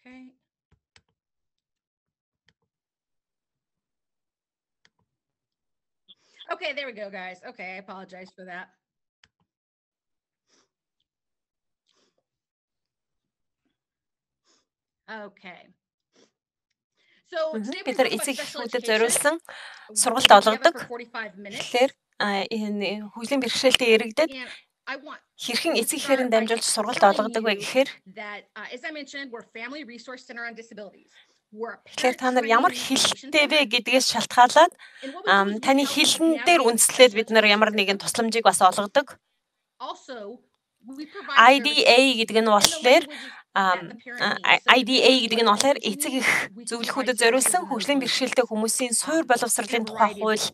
Okay. Okay, there we go, guys. Okay, I apologize for that. Okay. So бид нар эцэг эхчүүдэд зориулсан сургалт олгодог. Тэгэхээр хөгжлийн бэрхшээлтэй иргэдэд хэрхэн эцэг эхээр нь дамжуулж сургалт олгодог вэ гэхээр тэгэхээр та нар ямар хэлтэй вэ гэдгээс шалтгаалаад таны хэлэн дээр үндэслээд бид нар ямар нэгэн тусламжийг бас олгодог. IDA гэдэг нь болохоор эцэг эх зөвлөхүүдэд зориулсан хөгжлийн бэрхшээлтэй хүмүүсийн суурь боловсролын тухай хууль.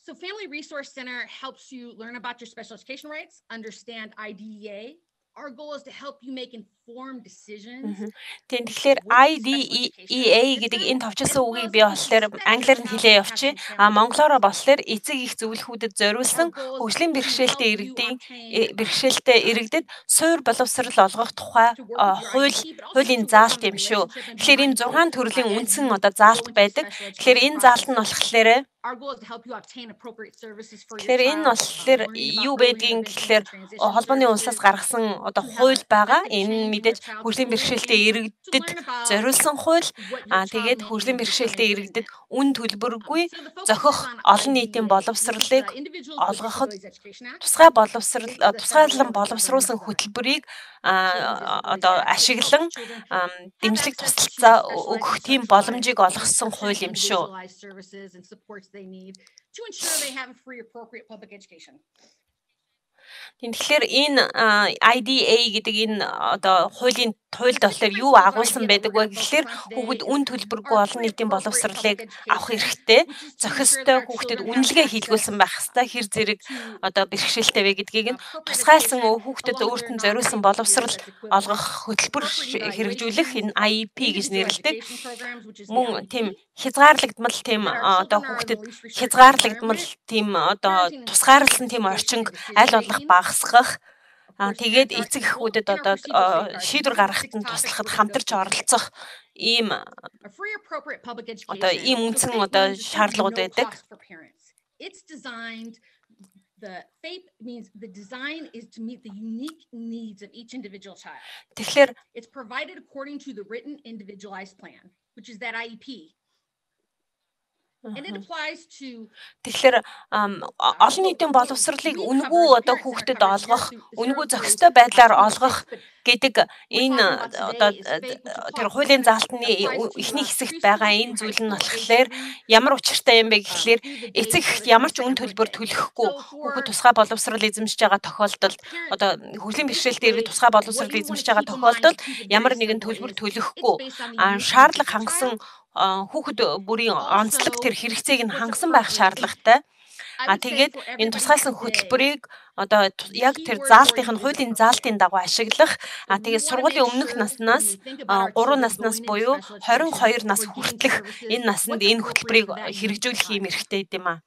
So Family Resource Center helps you learn about your special education rights, understand IDEA. Our goal is to help you make informed decisions. Тэгэхээр IDEA гэдэг энэ товчсон үгийг би болохоор англиар нь хэлээ явчих. Монголоор болохоор эцэг их зөвлөхүүдэд зориулсан хөгжлийн бэрхшээлтэй иргэдэд суурь боловсрол олгох тухай хуулийн заалт юм шүү. Тэгэхээр энэ 6 төрлийн үндсэн заалт байдаг. Тэгэхээр энэ заалт нь болохоор Тэгэхээр энэ болохоор юу байдгийг гэхээр холбооны улсаас гаргасан хууль байгаа. Энэ мэдээж хөгжлийн бэрхшээлтэй иргэдэд зориулсан хууль. Тэгээд хөгжлийн бэрхшээлтэй иргэдэд үн төлбөргүй зохих олон нийтийн боловсролыг олгоход тусгайлан боловсруулсан хөтөлбөрийг ашиглан дэмжлэг тусалцаа өгөх тийм боломжийг олгосон хууль юм шүү. To ensure they have a free appropriate public education. Тэгэхээр энэ IDA гэдэг энэ хуульд болохоор юу агуулсан байдаг вэ гэхээр хүүхэд үн төлбөргүй олон нийтийн боловсролыг авах эрхтэй, зохистой хүүхдэд үнэлгээ хийлгүүлсэн байх ёстой. Хэр зэрэг бэрхшээлтэй вэ гэдгийг нь тусгайлсан хүүхдэд өөрт нь зориулсан боловсрол олгох хөтөлбөр хэрэгжүүлэх энэ IEP гэж нэрлэдэг. Мөн тийм хязгаарлагдмал тийм хүүхдэд хязгаарлагдмал тийм тусгаарлсан тийм орчинг аль болох багасгах. Тэгээд эцэг эхүүдэд шийдвэр гаргахад нь туслахад хамтарч оролцох ийм үндсэн шаардлагууд байдаг. The FAPE means the design is to meet the unique needs of each individual child. Тэгэхээр it's provided according to the written individualized plan, which is that IEP. And it applies to Тэгэхээр олон нийтийн боловсролыг үнэгүй хүүхдэд олгох, үнэгүй зохистой байдлаар олгох гэдэг энэ тэр хуулийн заалтны эхний хэсэгт байгаа энэ зүйл нь болохоор ямар учиртай юм бэ гэхлээр эцэг эхт ямар ч үн төлбөр төлөхгүй хүүхэд тусгай боловсрол эзэмшиж байгаа тохиолдолд хөгжлийн бэрхшээлтэй иргэд тусгай боловсрол эзэмшиж байгаа тохиолдолд ямар нэгэн төлбөр төлөхгүй шаардлага хангасан хүүхэд бүрийн онцлог тэр хэрэгцээг нь хангасан байх шаардлагатай. Тэгээд энэ тусгайлсан хөтөлбөрийг яг тэр заалтын хуулийн заалтын дагуу ашиглах. Тэгээд сургуулийн өмнөх наснаас 3 наснаас буюу 22 нас хүртэлх энэ наснд энэ хөтөлбөрийг хэрэгжүүлэх юм эрхтэй гэдэм.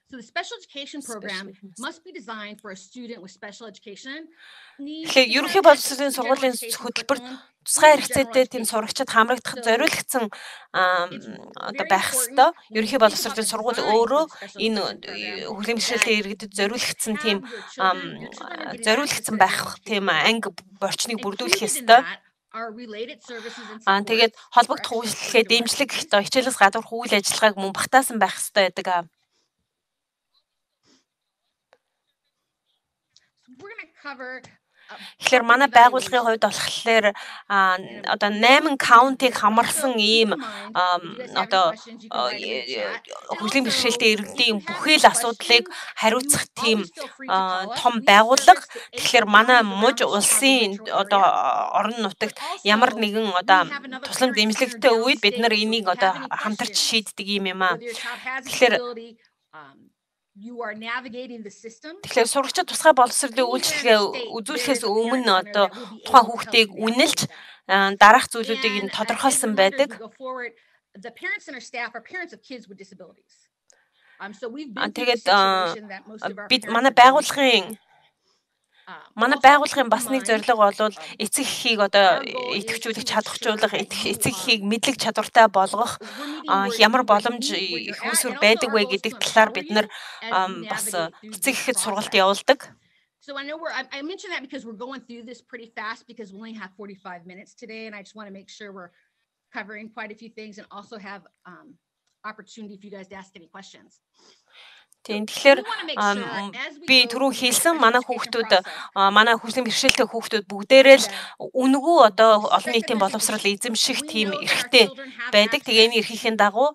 So the special education program must be designed for a student with special education. Тэгэхээр ерөнхий боловсролын сургуулийн хөтөлбөрт тусгай хэрэгцээтэй тийм сурагчид хамрагдахад зориулагдсан байх ёстой. Ерөнхий боловсролын сургууль өөрөө энэ хөгжлийн бэрхшээлтэй иргэдэд зориулагдсан тийм зориулагдсан байх тийм анги борчныг бүрдүүлэх ёстой. Тэгээд холбогдох үйлчлэгээ дэмжлэг хичээлээс гадуурх үйл ажиллагааг мөн багтаасан байх ёстой байдаг. Тэгэхээр манай байгууллагын хувьд болохоор 8 каунтиг хамарсан ийм хөгжлийн бэрхшээлтэй иргэдийн бүхэл асуудлыг хариуцах тийм том байгууллага. Тэгэхээр манай муж улсын орон нутагт ямар нэгэн туслам дэмжлэгтэй үед бид нар энийг хамтарч шийддэг юм аа. Тэгэхээр Тэгэхээр сурагчид тусгай боловсролын үйлчлэгээ үзүүлэхээс өмнө тухайн хүүхдийг үнэлж дараах зүйлүүдийг нь тодорхойлсон байдаг. Тэгээд бид манай байгууллагын Манай байгууллагын бас нэг зорилго бол эцэг эхийг одоо идэвхжүүлэх чадахжуулах, эцэг эхийг мэдлэг чадвартай болгох, ямар боломж үүсвэр байдаг вэ гэдэг талаар бид нар бас эцэг эхэд сургалт явуулдаг. So I know I mentioned that because we're going through this pretty fast because we only have 45 minutes today, and I just want to make sure we're covering quite a few things and also have opportunity for you guys to ask any questions. Тэгэхээр би түрүү хэлсэн манай хүүхдүүд манай хөгжлийн бэрхшээлтэй хүүхдүүд бүгдээрээ л үнгүү одоо олон нийтийн боловсрол эзэмших тийм эрхтэй байдаг. Тэгээ энэ эрхийн дагуу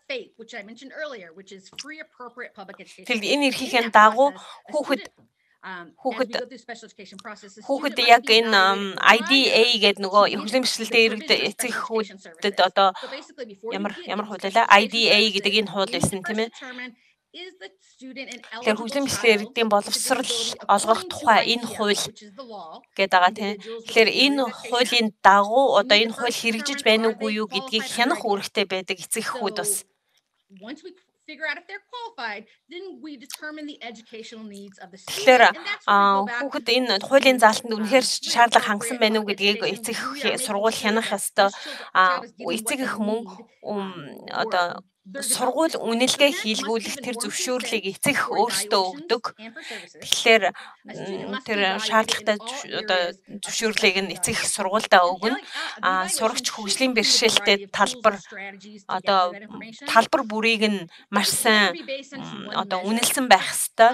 энэ эрхийн дагуу хүүхэд яг энэ IDA гэдэг нөгөө хөгжлийн бэрхшээлтэй иргэдэд эцэг эхүүдэд одоо ямар хууль вэ? IDA гэдэг энэ хууль байсан тийм ээ. Тэгэхээр хөгжлийн бэрхшээлтэй иргэдийн боловсрол олгох тухай энэ хууль гэдэг байгаа тийм. Тэгэхээр энэ хуулийн дагуу одоо энэ хууль хэрэгжиж байна уугүй юу гэдгийг хянах үүрэгтэй байдаг эцэг эхүүд бас. Figure out if they're qualified, then we determine the educational needs of the student. Тэгэхээр хүүхэд энэ хуулийн заалтанд үнэхээр шаардлага хангасан байна уу гэдгийг эцэг сургууль хянах ёстой. Эцэг эх мөн одоо сургууль үнэлгээ хийлгүүлэх тэр зөвшөөрлийг эцэг өөртөө өгдөг. Тэгэхээр тэр шаардлагатай одоо зөвшөөрлийг нь эцэг сургуультай өгнө. Сурагч хөгжлийн бэрхшээлтэй талбар одоо талбар бүрийг нь маш сайн одоо үнэлсэн байх ёстой.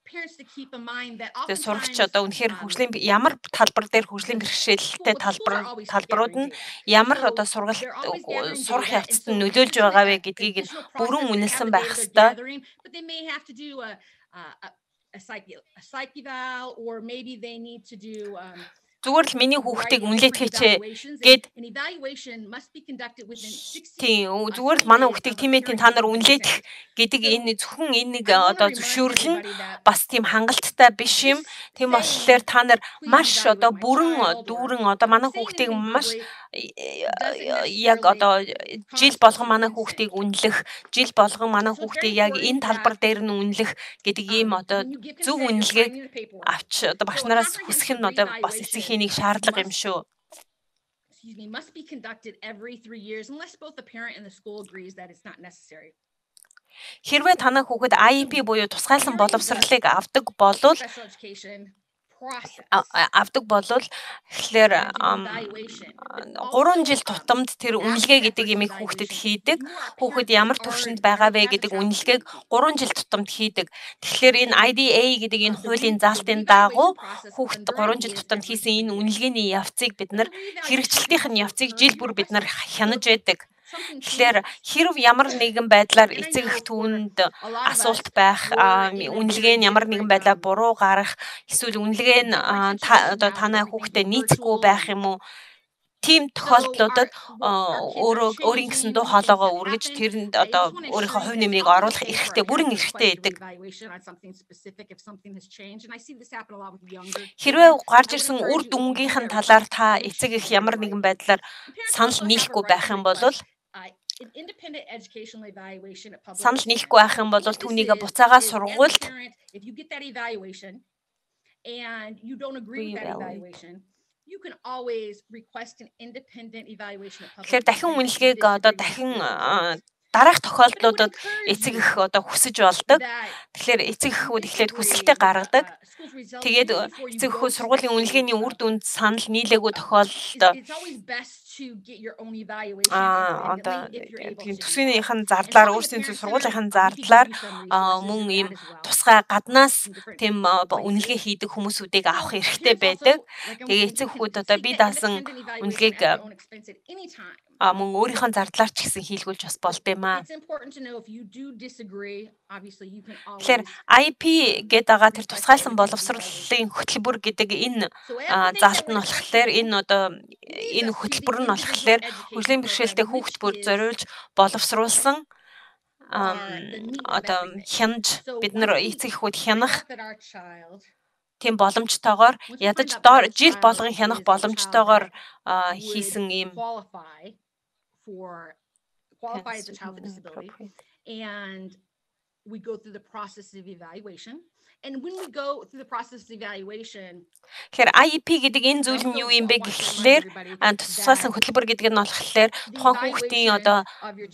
Тэгээ сурагч одоо үнэхээр хөгжлийн ямар талбар дээр хөгжлийн бэрхшээлтэй талбарууд нь ямар одоо сурах явцад нь нөлөөлж байгаа вэ гэдгийг нь бүрэн үнэлсэн байх ёстой. Зүгээр л миний хүүхдийг үнэлээтгэж гээд тийм зүгээр л манай хүүхдийг тиймээ та нар үнэлээх гэдэг энэ зөвхөн энэ нэг одоо зөвшөөрөл нь бас тийм хангалттай биш юм. Тийм болохоор та нар маш одоо бүрэн дүүрэн одоо манай хүүхдийг маш яг одоо жил болгон манай хүүхдийг үнэлэх, жил болгон манай хүүхдийг яг энэ талбар дээр нь үнэлэх гэдэг ийм одоо зөв үнэлгээг авч одоо багш нараас хүсэх нь одоо бас эцгийн нэг шаардлага юм шүү. Must be conducted every 3 years unless both the parent and the school agrees that it's not necessary. Хэрвээ танай хүүхэд IEP буюу тусгайлсан боловсролыг авдаг болвол тэгэхээр 3 жил тутамд тэр үнэлгээ гэдэг ямиг хүүхдэд хийдэг. Хүүхэд ямар төвшөнд байгаа вэ гэдэг үнэлгээг 3 жил тутамд хийдэг. Тэгэхээр энэ IDA гэдэг энэ хуулийн заалтын дагуу хүүхэд 3 жил тутамд хийсэн энэ үнэлгээний явцыг бид нар хэрэгжилтийнх нь явцыг жил бүр бид нар хянаж байдаг. Тэгэхээр хэрв ямар нэгэн байдлаар эцэг эх түүнд асуулт байх, үнэлгээ нь ямар нэгэн байдлаар буруу гарах, эсвэл үнэлгээ нь одоо танай хүүхдэд нийцэхгүй байх юм уу? Тийм тохиолдлуудад өөрийн гэсэн дуу хоолойгоо үргэж тэрэнд одоо өөрийнхөө хувь нэмрийг оруулах эрхтэй, бүрэн эрхтэй байдаг. Хэрвээ гарч ирсэн үр дүнгийнхэн талаар та эцэг эх ямар нэгэн байдлаар санал нийлэхгүй байх юм бол түүнийг буцаага сургуульд Тэгэхээр дахин үнэлгээг одоо дахин дараах тохиолдлуудад эцэг эх одоо хүсэж болдог. Тэгэхээр эцэг эхүүд эхлээд хүсэлтээ гаргадаг. Тэгээд эцэг эхүүд сургуулийн үнэлгээний үр дүнд санал нийлээгүй тохиолдолд одоо төсвийнхэн зардлаар өөрсдийн сургуулийнхын зардлаар мөн ийм тусгай гаднаас тийм үнэлгээ хийдэг хүмүүсүүдийг авах эрхтэй байдаг. Тэгээ эцэг эхүүд одоо би даасан үнэлгээг мөн өөрийнхөө зардлаар ч гэсэн хийлгүүлж бас болдгиймаа. Тэгэхээр IP гэдэг байгаа тэр тусгайлсан боловсролын хөтөлбөр гэдэг энэ заалт нь болохоор энэ одоо энэ хөтөлбөр нь болохоор хөгжлийн бэрхшээлтэй хүүхд бүр зориулж боловсруулсан одоо хянаж бид нар эцэг эхүүд хянах тийм боломжтойгоор ядаж жил болгон хянах боломжтойгоор хийсэн ийм qualify as a child with disability. And we go through the process of evaluation. And when we go through the process of evaluation, тэгэхээр IEP гэдэг энэ зүйл нь юу юм бэ гэхлээр тусгайлсан хөтөлбөр гэдэг нь болохоор тухайн хүүхдийн одоо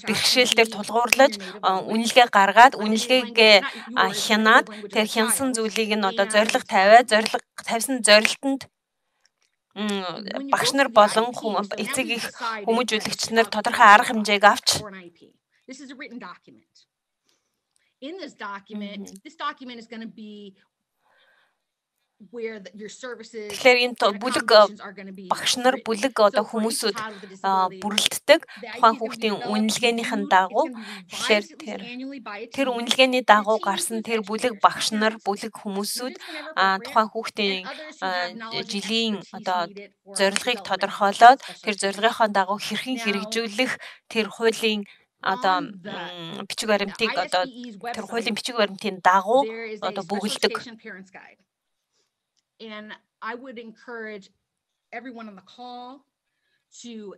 бэрхшээлтэй тулгуурлаж үнэлгээ гаргаад үнэлгээгээ хянаад тэр хянсан зүйлийг нь одоо зорилго тавьсан зорилтонд багш нар болон эцэг их хүмүүжүүлэгч нар тодорхой арга хэмжээг авч this is a written document. In this document, this document is going to be where your services тэгэхээр энэ бүлэг багш нар бүлэг одоо хүмүүсүүд бүрэлддэг тухайн хүүхдийн үнэлгээнийхэн дагуу тэгэхээр тэр үнэлгээний дагуу гарсан тэр бүлэг багш нар бүлэг хүмүүсүүд тухайн хүүхдийн жилийн одоо зорилгыг тодорхойлоод тэр зорилгынхаа дагуу хэрхэн хэрэгжүүлэх тэр хуулийн одоо бичиг баримтыг одоо тэр хуулийн бичиг баримтын дагуу одоо бүгэлдэг. And I would encourage everyone on the call to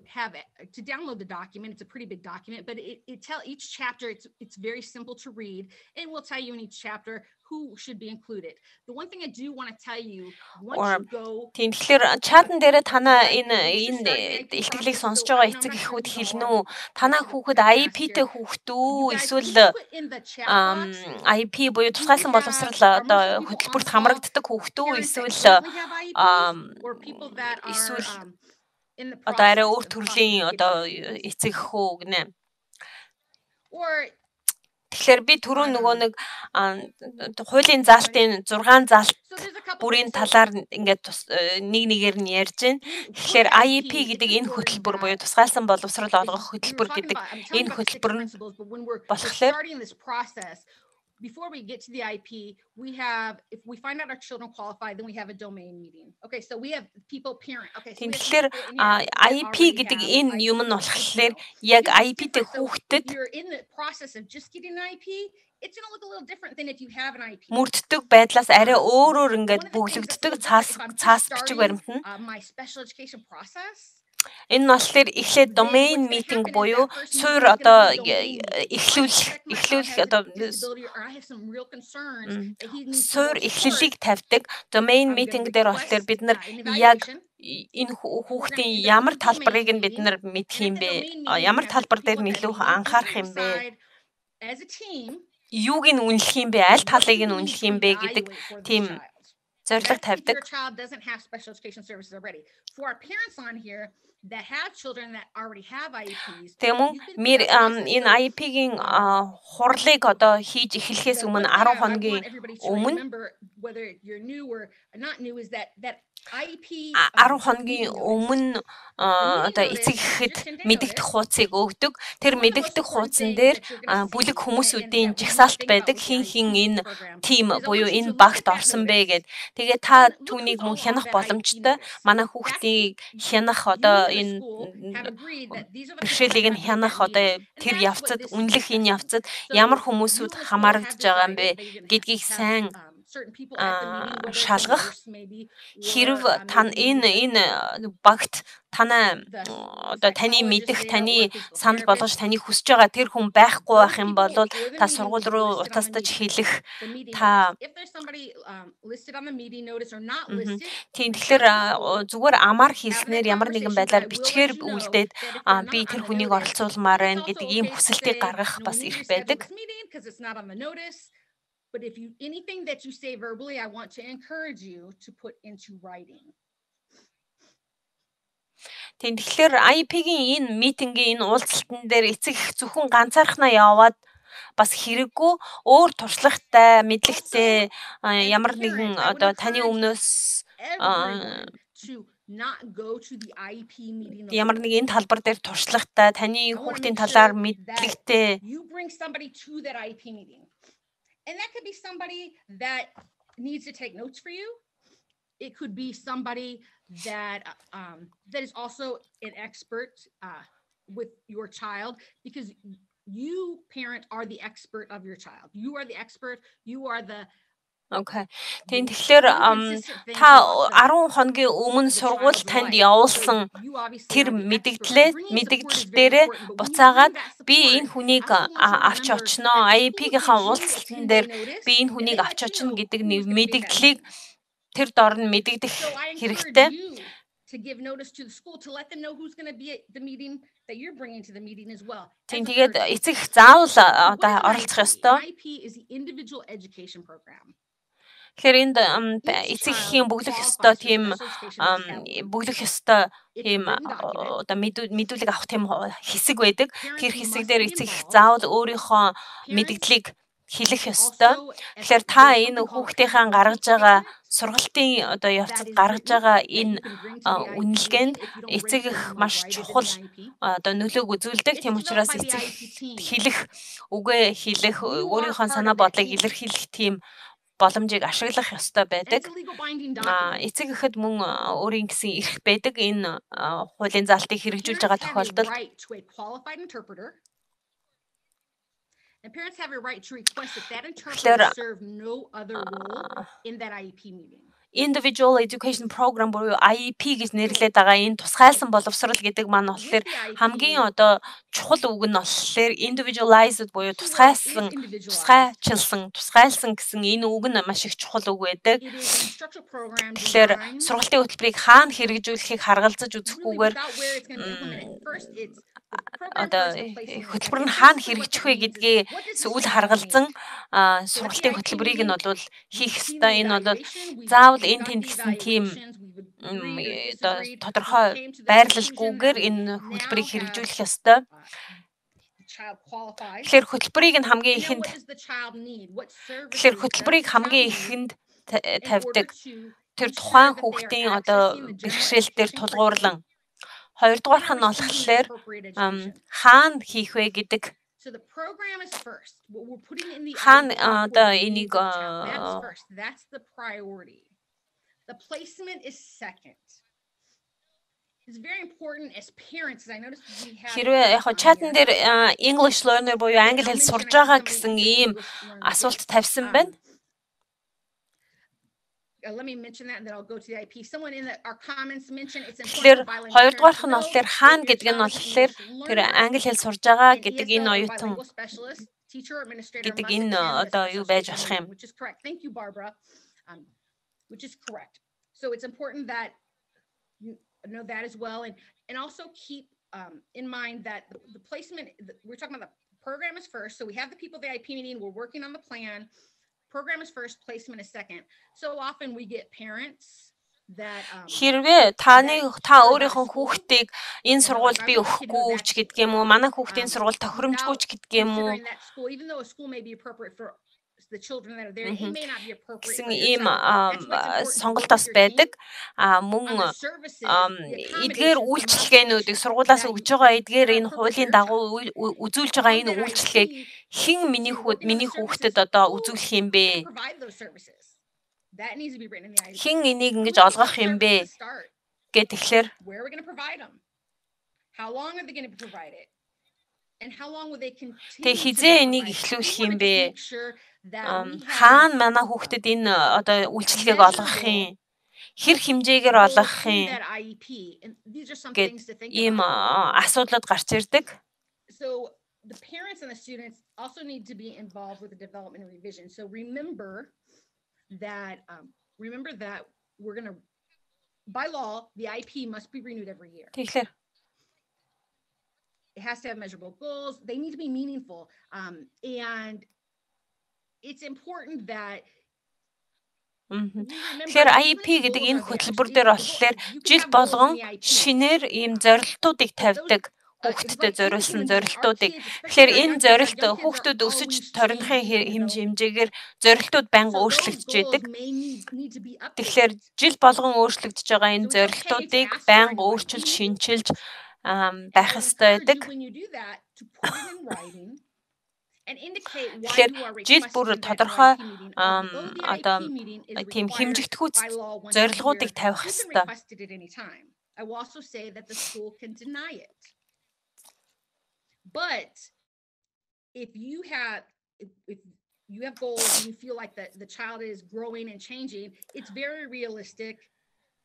download the document. It's a pretty big document, but it tell each chapter it's very simple to read, and we'll tell you in each chapter who should be included. The one thing I do want to tell you once you go тэгэхээр чатан дээр танаа энэ илтгэлийг сонсож байгаа эцэг эхүүд хэлнэ үү? Танаа хүүхэд IEP-тэй хүүхэд үү? Эсвэл IEP буюу тусгайлсан боловсрол одоо хөтөлбөрт хамрагддаг хүүхэд үү? Эсвэл одоо арай өөр төрлийн одоо эцэг хүү гинэ. Тэгэхээр би түрүү нөгөө нэг хуулийн заалтын 6 заалт бүрийн талаар ингээд нэг нэгээр нь ярьж байна. Тэгэхээр IEP гэдэг энэ хөтөлбөр буюу тусгайлсан боловсрол олгох хөтөлбөр гэдэг энэ хөтөлбөр нь болохоор before we get to the IEP, if we find out our children qualify, then we have a domain meeting. Okay, so we have parent. Okay, so тэгэхээр IEP гэдэг энэ юм нь болохоор яг IEP-тэй хүүхдэд you're in the process of just getting an IEP, it's going to look a little different than if you have an IEP. Мөрддөг байдлаас арай өөрөөр ингээд бүглэгддэг цаас бичиг баримт нь my special education process. Энэ нь болохоор эхлээд domain meeting буюу суур одоо эхлүүлэх одоо суур эхлэлийг тавьдаг domain meeting дээр болохоор бид нар яг энэ хүүхдийн ямар талбарыг нь бид нар мэдэх юм бэ? Ямар талбар дээр илүү анхаарах юм бэ? Юуг нь үнэлэх юм бэ? Аль талыг нь үнэлэх юм бэ гэдэг тийм зорилго тавьдаг. That have children that already have IEPs. Тэгмүн энэ IEP-гийн хурлыг одоо хийж эхлэхээс өмнө 10 хоногийн өмнө whether you're new or not new is that IEP 10 хоногийн өмнө одоо эцэг эхэд мэдэгдэх хуудсыг өгдөг. Тэр мэдэгдэх хуудсан дээр бүлэг хүмүүсүүдийн жагсаалт байдаг. Хин энэ тим буюу энэ багт орсон бэ гэд. Тэгээ та түүнийг мөн хянах боломжтой. Манай хүүхдийг хянах одоо энэ бэрхшээлийг нь хянах одоо тэр явцад үнэлэх энэ явцад ямар хүмүүсүүд хамаарагдж байгаа юм бэ гэдгийг сайн шалгах хэрв энэ багт танаа одоо таны мэдэх таны санал болгож таны хүсэж байгаа тэр хүн байхгүй байх юм бол та сургууль руу утастаж хэлэх та тийм тэгэхээр зүгээр амаар хийснээр ямар нэгэн байдлаар бичгээр үлдээд би тэр хүнийг оролцуулмаар байна гэдэг ийм хүсэлтийг гаргах бас эрх байдаг. But if anything that you say verbally, I want to encourage you to put into writing. Тэгэхээр IEP-гийн энэ митингийн энэ уулзалтан дээр эцэг зөвхөн ганцаархнаа яваад бас хэрэггүй өөр туршлагатай, мэдлэгтэй ямар нэгэн одоо таны өмнөөс ямар нэгэн талбар дээр туршлагатай, таны хүүхдийн талаар мэдлэгтэй And that could be somebody that needs to take notes for you. It could be somebody that is also an expert with your child, because you, parent, are the expert of your child. You are the expert. You are the Окей. Тэгэхээр та 10 хоногийн өмнө сургууль танд явуулсан тэр мэдэгдэл дээрээ буцаагаад би энэ хүнийг авч очноо. IEP-гийнхаа уулзалтан дээр би энэ хүнийг авч очно гэдэг мэдэгдлийг тэр дор нь мэдэгдэх хэрэгтэй. To give notice to the school to let them know who's going to be at the meeting that you're bringing to the meeting as well. Тэгээд эцэг заавал одоо оролцох ёстой. IEP is the Individual Education Program. Тэгэхээр энд эцэгхийн бүглэх ёстой тийм бүглэх ёстой тийм одоо мэдүүлэг авах тийм хэсэг байдаг. Тэр хэсэг дээр эцэг заавал өөрийнхөө мэдгдлийг хэлэх ёстой. Тэгэхээр та энэ хүүхдийнхээ гаргаж байгаа сургалтын одоо явцад гаргаж байгаа энэ үнэлгээнд эцэг их маш чухал одоо нөлөөг үзүүлдэг. Тийм учраас эцэг хэлэх, үгээ хэлэх, өөрийнхөө санаа бодлыг илэрхийлэх тийм боломжийг ашиглах ёстой байдаг. Эцэг эхэд мөн өөрийн гэсэн эрх байдаг энэ хуулийн заалтыг хэрэгжүүлж байгаа тохиолдолд. And parents have a right to request that interpreter serve no other role in that IEP meeting. Individual Education Program буюу IEP гэж нэрлэдэг байгаа энэ тусгайлсан боловсрол гэдэг маань болохоор хамгийн одоо чухал үг нь болохоор individualized буюу тусгайлсан гэсэн энэ үг нь маш их чухал үг байдаг. Тэгэхээр сургалтын хөтөлбөрийг хаана хэрэгжүүлэхийг харгалзаж үзэхгүйгээр одоо хөтөлбөр нь хаана хэрэгжих вэ гэдгээ сүүл харгалзан сургалтын хөтөлбөрийг нь бол хийх ёстой. Энэ бол заавал энэ тэнд гэсэн тийм тодорхой байрлалгүйгээр энэ хөтөлбөрийг хэрэгжүүлэх ёстой. Тэгэхээр хөтөлбөрийг хамгийн ихэнд тавьдаг тэр тухайн хүүхдийн одоо бэрхшээлтээр тулгуурлан. Хоёрдугаарх нь болохоор хаана хийх вэ гэдэг. Хаана одоо энийг That's the priority. The placement is second. It's very important as parents. I noticed we have хэрвээ яг чатн дээр English learner буюу англи хэл сурж байгаа гэсэн ийм асуулт тавьсан байна. Let me mention that and then I'll go to the IEP. Someone in our comments mentioned it's Тэгэхээр хоёрдугаарх нь болохоор хаана гэдэг нь болохоор тэр англи хэл сурж байгаа гэдэг энэ оюутан гэдэг энэ одоо юу байж болох юм. Which is correct. Thank you, Barbara. Which is correct. So it's important that you know that as well, and also keep in mind that the placement. We're talking about the program is first. So we have the people at the IEP meeting. We're working on the plan. Program is first, placement is second. So often we get parents that хэрвээ та өөрийнхөө хүүхдийг энэ сургуульд би өгөхгүй ч гэдэг юм уу, манай хүүхдийн сургууль тохиромжгүй ч гэдэг юм уу. Even though a school may be appropriate for the children that are there, it may not be appropriate. Гэсэн ийм сонголт бас байдаг. Мөн эдгээр үйлчилгээнүүдийг сургуулаас өгж байгаа эдгээр энэ хуулийн дагуу үзүүлж байгаа энэ үйлчилгээг хэн миний хүүхдэд одоо үзүүлэх юм бэ? Хэн энийг ингэж олгох юм бэ? Гэтэхлээр тэг хизээ энийг эхлүүлэх юм бэ? Хаана манай хүүхдэд энэ одоо үйлчилгээг олгох юм? Хэр хэмжээгээр олгох юм? Гэт ийм асуудлууд гарч ирдэг. So the parents and the students also need to be involved with the development and revision. So remember that we're going to, by law, the IEP must be renewed every year. Тэгэхээр it has to have measurable goals. They need to be meaningful. And it's important that Тэгэхээр IEP гэдэг энэ хөтөлбөр дээр болохоор жил болгон шинээр ийм зорилтуудыг тавьдаг. Хүүхдэд зориулсан зорилтуудыг. Тэгэхээр энэ зорилт хүүхдүүд өсөж торнохын хэмжээгээр зорилтууд байнга өөрчлөгдөж байдаг. Тэгэхээр жил болгон өөрчлөгдөж байгаа энэ зорилтуудыг байнга өөрчилж, шинчилж байх ёстой байдаг. Тэгэхээр жил бүр тодорхой одоо тийм хэмжигдэхүйц зорилгоодыг тавих ёстой. I will also say that the school can deny it. But if you have goals and you feel like the child is growing and changing, it's very realistic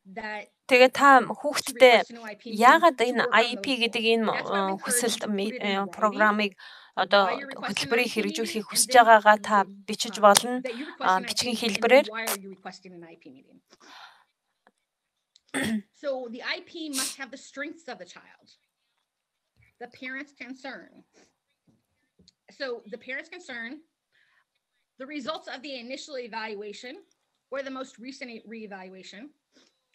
that тэгээ та хүүхдтэй яагаад энэ IEP гэдэг энэ хүсэлт програмыг одоо хөтөлбөрийг хэрэгжүүлэхийг хүсэж байгаагаа та бичиж болно. Бичгийн хэлбэрээр So the IP must have the strengths of the child, the parent's concern. So the parent's concern, the results of the initial evaluation or the most recent reevaluation,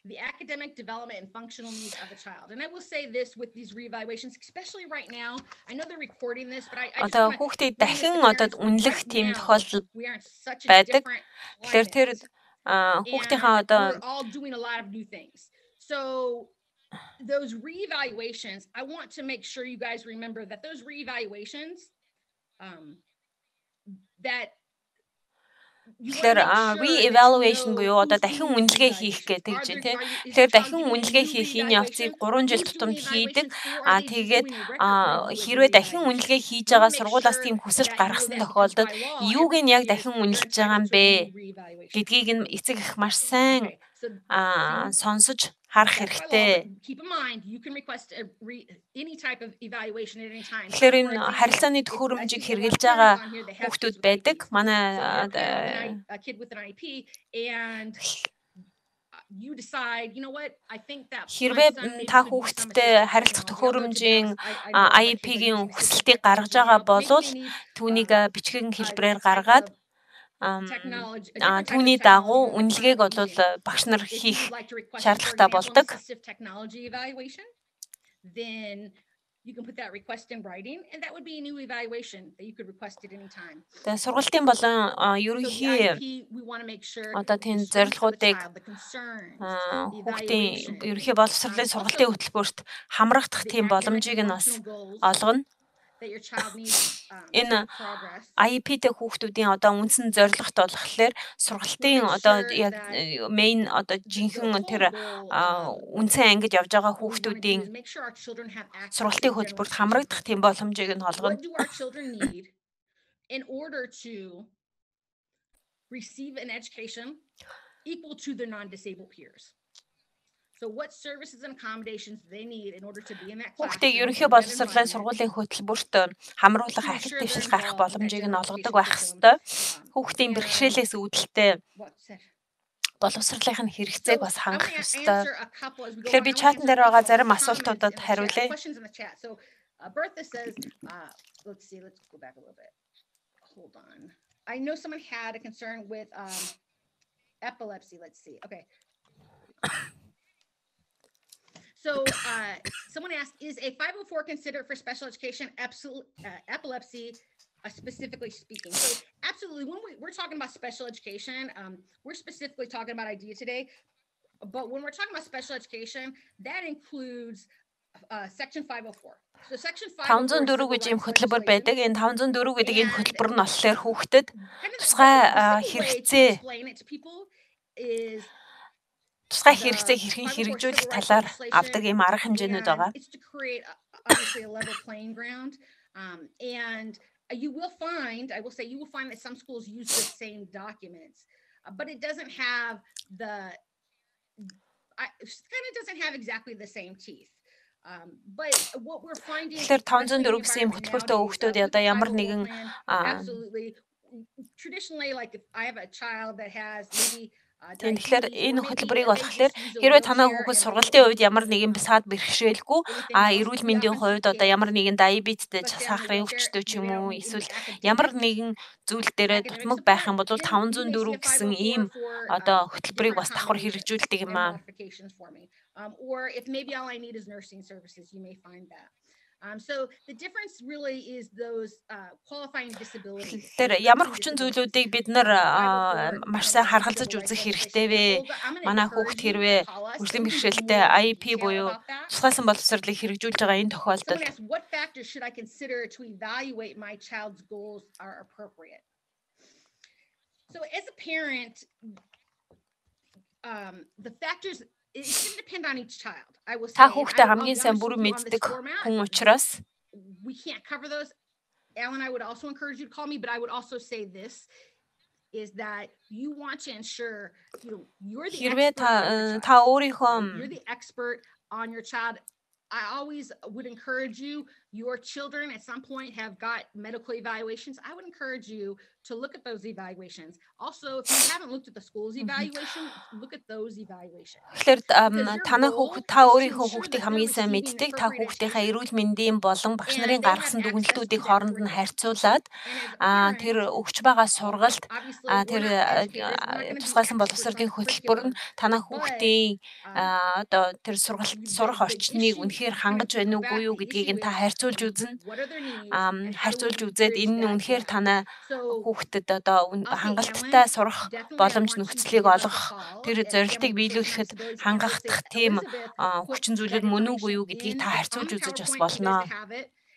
the academic development and functional needs of the child. And I will say this with these reevaluations, especially right now, I know they're recording this, but I одоо хүүхдээ дахин одоо үнэлэх тийм тохиолдол байдаг. Тэгэхээр тэр хүүхдийнхээ одоо we're all doing a lot of new things. So those reevaluations, I want to make sure you guys remember that those reevaluations that Тэгэхээр re-evaluation буюу одоо дахин үнэлгээ хийх гэдэг чинь тийм. Тэгэхээр дахин үнэлгээ хийх энэ явцыг 3 жил тутамд хийдэг. Тэгээд хэрвээ дахин үнэлгээ хийж байгаа сургуулиас тийм хүсэлт гаргасан тохиолдолд юуг нь яг дахин үнэлж байгаа юм бэ гэдгийг нь эцэг их маш сайн сонсож харах хэрэгтэй. Тэгэхээр энэ харилцааны төхөөрөмжийг хэрэгжилж байгаа хүүхдүүд байдаг. Манай хэрвээ та хүүхдтэй харилцах төхөөрөмжийн IEP-ийн хүсэлтийг гаргаж байгаа бол түүнийг бичгийн хэлбэрээр гаргаад түүний дагуу үнэлгээг бол багш нар хийх шаардлагатай болдог. Then you can put that request in writing and that would be a new evaluation that you could request at any time. Тэгээ сургалтын болон ерөнхий одоо тийм зорилгоодыг хүүхдийн ерөнхий боловсролын сургалтын хөтөлбөрт хамрагдах тийм боломжийг нь бас олгоно. Энэ IEP-тэй хүүхдүүдийн одоо үндсэн зорилгот болохоор сургалтын одоо яг main одоо жинхэнэ тэр үндсэн ангид явж байгаа хүүхдүүдийн сургалтын хөтөлбөрт хамрагдах тийм боломжийг нь олгоно. In order to receive an education equal to their non-disabled peers. So what services and accommodations they need in order to be in that class. Хүүхдийг ерөнхий боловсролын сургуулийн хөтөлбөрт хамруулах ахил дэвшил гарах боломжийг нь олгодог байх ёстой. Хүүхдийн бэрхшээлээс үүдэлтэй боловсролын хэрэгцээг бас хангах ёстой. Тэгэхээр би чатан дээр байгаа зарим асуултуудад хариулъя. So Bertha says, let's go back a little bit. Hold on. I know someone had a concern with epilepsy. Let's see. Okay. So someone asked, is a 504 considered for special education epilepsy specifically speaking? So absolutely, when we're talking about special education, we're specifically talking about IDEA today. But when we're talking about special education, that includes Section 504. So Section 504 гэж юм хөтөлбөр байдаг. Энэ 504 гэдэг энэ хөтөлбөр нь болохоор хүүхдэд тусгай хэрэгцээ тусгай хэрэгцээ хэрхэн хэрэгжүүлэх талаар авдаг ийм арга хэмжээнүүд байгаа. And you will find that some schools use the same documents, but it doesn't have exactly the same teeth. But what we're finding Тэгэхээр 504 гэсэн хөтөлбөртэй хүүхдүүд одоо ямар нэгэн traditionally, like if I have a child that has maybe Тэгэхээр энэ хөтөлбөрийг болохоор хэрвээ танаа хүүхэд сургалтын үед ямар нэгэн саад бэрхшээлгүй эрүүл мэндийн хувьд одоо ямар нэгэн диабеттэй сахарын өвчтөй ч юм уу эсвэл ямар нэгэн зүйл дээрээ дутмаг байх юм бол 504 гэсэн ийм одоо хөтөлбөрийг бас давхар хэрэгжүүлдэг юм аа. Or if maybe all I need is nursing services, you may find that. So the difference really is those qualifying disabilities. Тэр ямар хүчин зүйлүүдийг бид нар маш сайн харгалзаж үзэх хэрэгтэй вэ? Манай хүүхд хэрвээ хөгжлийн бэрхшээлтэй IEP буюу тусгайлсан боловсролыг хэрэгжүүлж байгаа энэ тохиолдолд what factors should I consider to evaluate my child's goals are appropriate? So as a parent, the factors it can depend on each child. Та хүүхдээ хамгийн сайн бүрэн мэддэг хүн учраас we can't cover those Alan, I would also encourage you to call me, but I would also say this is that you want to ensure you're the expert on your child. I always would encourage you, your children at some point have got medical evaluations. I would encourage you to look at those evaluations. Also, if you haven't looked at the school's evaluation, look at those evaluations. Тэгэхээр танай хүүхэд та өөрийнхөө хүүхдийг хамгийн сайн мэддэг. Та хүүхдийнхээ эрүүл мэндийн болон багш нарын гаргасан дүгнэлтүүдийг хооронд нь харьцуулаад тэр өгч байгаа сургалт тэр тусгайлсан боловсролын хөтөлбөр нь танай хүүхдийн одоо тэр сургалт сурах орчныг үнэхээр хангаж байна уугүй юу гэдгийг нь та харьцуулж үзнэ. Харьцуулж үзээд энэ нь үнэхээр танай хүүхдэд одоо хангалттай сурах боломж нөхцөлийг олгох тэр зорилтыг биелүүлэхэд хангагдах тийм хүчин зүйлүүд мөн үгүй юу гэдгийг та харьцуулж үзэж бас болно.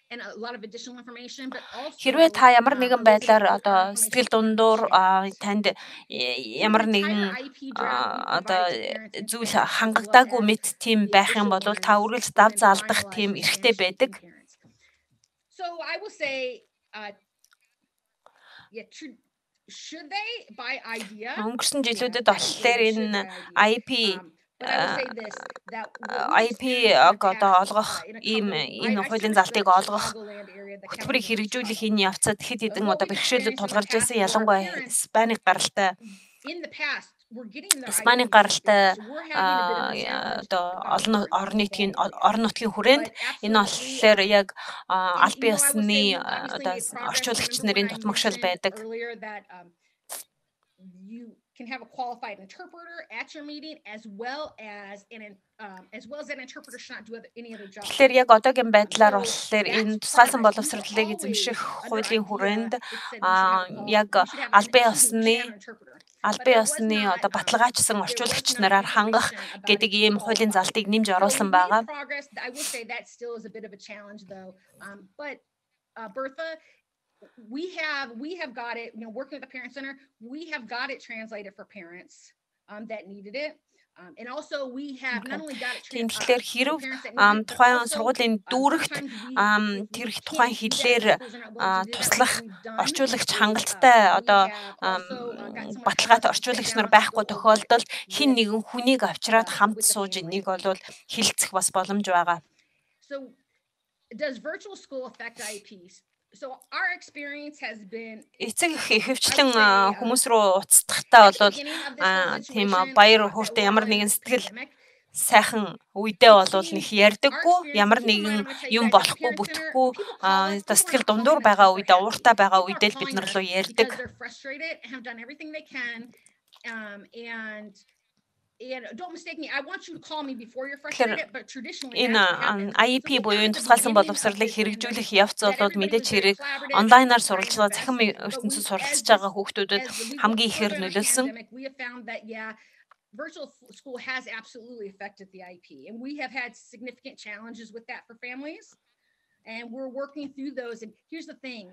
Хэрвээ та ямар нэгэн байдлаар одоо сэтгэл дундуур танд ямар нэгэн одоо зүйл хангагдаагүй мэт тийм байх юм бол та үргэлж дав заалдах тийм эрхтэй байдаг. So I will say should they by idea өнгөрсөн жилүүдэд болохоор энэ IP-г одоо олгох энэ хуулийн залтыг олгох хөтөлбөрийг хэрэгжүүлэх энэ явцад хэд хэдэн одоо бэрхшээлүүд тулгарч байсан ялангуяа Испаний гаралтай одоо олон орон нутгийн хүрээнд энэ болохоор яг аль бие усны одоо орчуулагч нарын дутмагшил байдаг. Can have a qualified interpreter at your meeting as well as that interpreter should not do any other job. Тэгэхээр яг одоогийн байдлаар болохоор энэ тусгайлсан боловсролыг эзэмших хуулийн хүрээнд яг аль бие усны одоо баталгаажсан орчуулагч нараар хангах гэдэг ийм хуулийн залтыг нэмж оруулсан байгаа. I will say that still is a bit of a challenge though. But Bertha, we have got it, working with the Parent Center, we have got it translated for parents that needed it. And also we have not only got it translated. Тэгэхээр хэрв тухайн сургуулийн дүүрэгт тэр тухайн хэлээр туслах орчуулагч хангалттай одоо баталгаатай орчуулагч нар байхгүй тохиолдолд хэн нэгэн хүнийг авчираад хамт сууж энийг бол хилцэх бас боломж байгаа. So does virtual school affect IEPs? So our experience has been эцэг хөвчлэн хүмүүс рүү уцтахтаа бол тийм баяр хөөртэй ямар нэгэн сэтгэл сайхан үедээ бол нэг ярьдаггүй ямар нэгэн юм болохгүй бүтэхгүй сэтгэл дундуур байгаа үедээ ууртай байгаа үедээ л бид нар руу ярьдаг. And don't mistake me, I want you to call me before you're frustrated, but traditionally энэ IEP буюу энэ тусгайлсан боловсролыг хэрэгжүүлэх явц бол мэдээж хэрэг онлайнаар сурвалжлага захин ертөнцид суралцж байгаа хүүхдүүдэд хамгийн ихээр нөлөөлсөн. We have found that virtual school has absolutely affected the IEP, and we have had significant challenges with that for families, and we're working through those. And here's the thing,